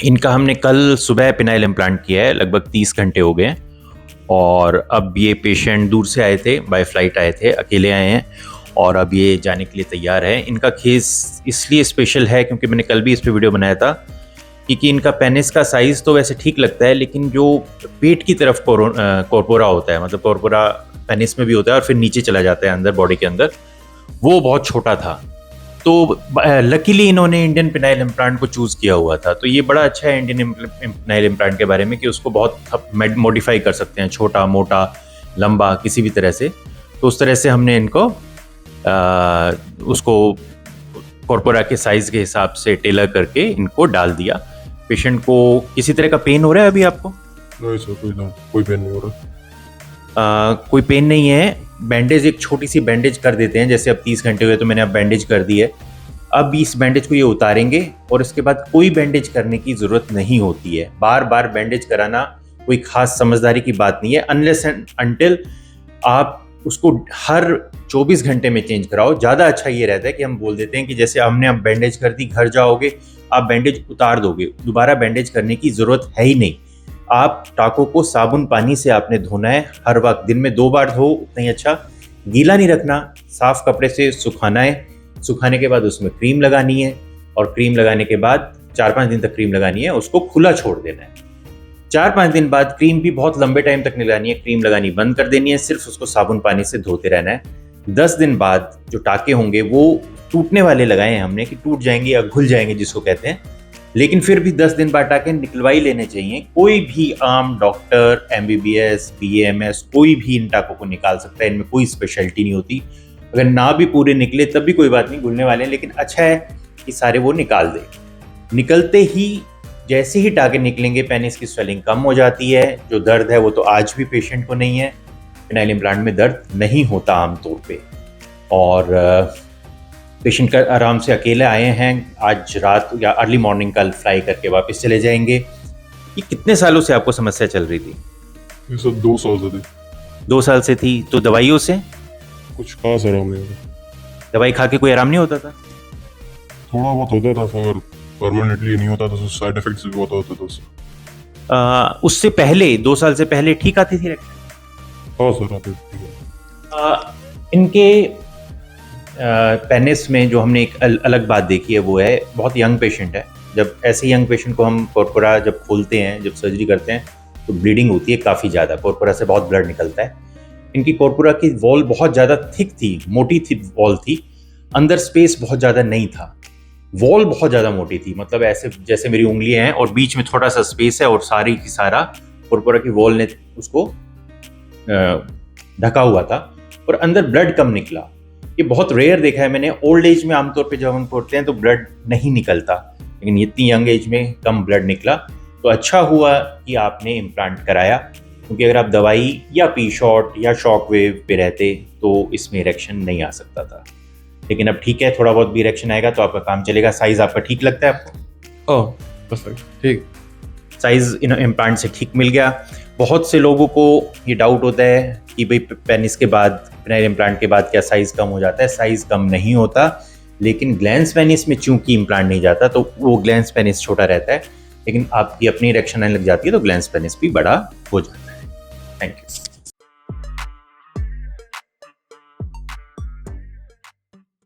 इनका हमने कल सुबह पिनाइल इम्प्लांट किया है, लगभग 30 घंटे हो गए हैं। और अब ये पेशेंट दूर से आए थे, बाय फ्लाइट आए थे, अकेले आए हैं और अब ये जाने के लिए तैयार है। इनका केस इसलिए स्पेशल है क्योंकि मैंने कल भी इस पे वीडियो बनाया था, क्योंकि इनका पेनिस का साइज़ तो वैसे ठीक लगता है, लेकिन जो पेट की तरफ कॉर्पोरा होता है, मतलब कॉर्पोरा पेनिस में भी होता है और फिर नीचे चला जाता है अंदर बॉडी के अंदर, वो बहुत छोटा था। तो लकीली इन्होंने इंडियन पिनाइल इम्प्लांट को चूज़ किया हुआ था। तो ये बड़ा अच्छा है इंडियन पिनाइल इम्प्लांट के बारे में कि उसको बहुत मॉडिफाई कर सकते हैं, छोटा मोटा लंबा किसी भी तरह से। तो उस तरह से हमने इनको उसको कॉर्पोरा के साइज़ के हिसाब से टेलर करके इनको डाल दिया। पेशेंट को किसी तरह का पेन हो रहा है अभी आपको? नहीं सर, कोई पेन नहीं हो रहा। कोई पेन नहीं है। बैंडेज, एक छोटी सी बैंडेज कर देते हैं, जैसे अब 30 घंटे हुए तो मैंने अब बैंडेज कर दी है। अब इस बैंडेज को ये उतारेंगे और इसके बाद कोई बैंडेज करने की ज़रूरत नहीं होती है। बार बार बैंडेज कराना कोई खास समझदारी की बात नहीं है, अनलेस एंड अनटिल आप उसको हर 24 घंटे में चेंज कराओ। ज़्यादा अच्छा ये रहता है कि हम बोल देते हैं कि जैसे हमने अब बैंडेज कर दी, घर जाओगे आप बैंडेज उतार दोगे, दोबारा बैंडेज करने की ज़रूरत है ही नहीं। आप टाकों को साबुन पानी से आपने धोना है हर वक्त, दिन में 2 बार धो उतना ही अच्छा। गीला नहीं रखना, साफ कपड़े से सुखाना है। सुखाने के बाद उसमें क्रीम लगानी है और क्रीम लगाने के बाद 4-5 दिन तक क्रीम लगानी है, उसको खुला छोड़ देना है। 4-5 दिन बाद क्रीम भी बहुत लंबे टाइम तक नहीं लगानी है, क्रीम लगानी बंद कर देनी है, सिर्फ उसको साबुन पानी से धोते रहना है। 10 दिन बाद जो टाके होंगे वो टूटने वाले लगाए हैं हमने, कि टूट जाएंगे या घुल जाएंगे जिसको कहते हैं, लेकिन फिर भी 10 दिन बाद टाके निकलवा ही लेने चाहिए। कोई भी आम डॉक्टर, MBBS, BAMS कोई भी इन टाकों को निकाल सकता है, इनमें कोई स्पेशलिटी नहीं होती। अगर ना भी पूरे निकले तब भी कोई बात नहीं, घुलने वाले हैं, लेकिन अच्छा है कि सारे वो निकाल दे। निकलते ही जैसे ही टाके निकलेंगे पेनिस की स्वेलिंग कम हो जाती है। जो दर्द है वो तो आज भी पेशेंट को नहीं है, पिनाइल इम्प्लांट में दर्द नहीं होता आमतौर पे। और पेशेंट का आराम से अकेले आए हैं, आज रात या अर्ली मॉर्निंग कल फ्लाई करके वापस चले जाएंगे। ये कितने सालों से आपको समस्या चल रही थी? ये सब 2 साल से थी। 2 साल से थी। तो दवाइयों से कुछ खास आराम नहीं होता। दवाई खा के कोई आराम नहीं होता था? थोड़ा बहुत होता था, मगर परमानेंटली नहीं होता था। साइड इफेक्ट्स भी बहुत होते थे उससे। उससे पहले 2 साल से पहले ठीक आती थी रक्षा? हाँ सर, आते थे। इनके पेनिस में जो हमने एक अलग बात देखी है वो है, बहुत यंग पेशेंट है। जब ऐसे यंग पेशेंट को हम कॉर्पोरा जब खोलते हैं, जब सर्जरी करते हैं, तो ब्लीडिंग होती है काफ़ी ज़्यादा, कॉर्पोरा से बहुत ब्लड निकलता है। इनकी कॉर्पोरा की वॉल बहुत ज़्यादा थिक थी, मोटी थी वॉल थी, अंदर स्पेस बहुत ज़्यादा नहीं था। वॉल बहुत ज़्यादा मोटी थी, मतलब ऐसे जैसे मेरी उंगलियां हैं और बीच में थोड़ा सा स्पेस है और सारी की सारा कॉर्पोरा की वॉल ने उसको ढका हुआ था और अंदर ब्लड कम निकला। ये बहुत रेयर देखा है मैंने। ओल्ड एज में आमतौर पे जब हम खोलते हैं तो ब्लड नहीं निकलता, लेकिन इतनी यंग एज में कम ब्लड निकला। तो अच्छा हुआ कि आपने इम्प्लांट कराया, क्योंकि अगर आप दवाई या पी शॉट या शॉक वेव पे रहते तो इसमें इरेक्शन नहीं आ सकता था। लेकिन अब ठीक है, थोड़ा बहुत भी इरेक्शन आएगा तो आपका काम चलेगा। साइज आपका ठीक लगता है आपको? ओह परफेक्ट, ठीक। साइज इम्प्लांट से ठीक मिल गया। बहुत से लोगों को ये डाउट होता है कि भाई पेनिस के बाद, पिनाइल इम्प्लांट के बाद क्या साइज कम हो जाता है? साइज कम नहीं होता, लेकिन ग्लैंस पेनिस में चूंकि इम्प्लांट नहीं जाता तो वो ग्लैंस पेनिस छोटा रहता है, लेकिन आपकी अपनी इरेक्शन आने लग जाती है तो ग्लैंस पेनिस भी बड़ा हो जाता है। Thank you.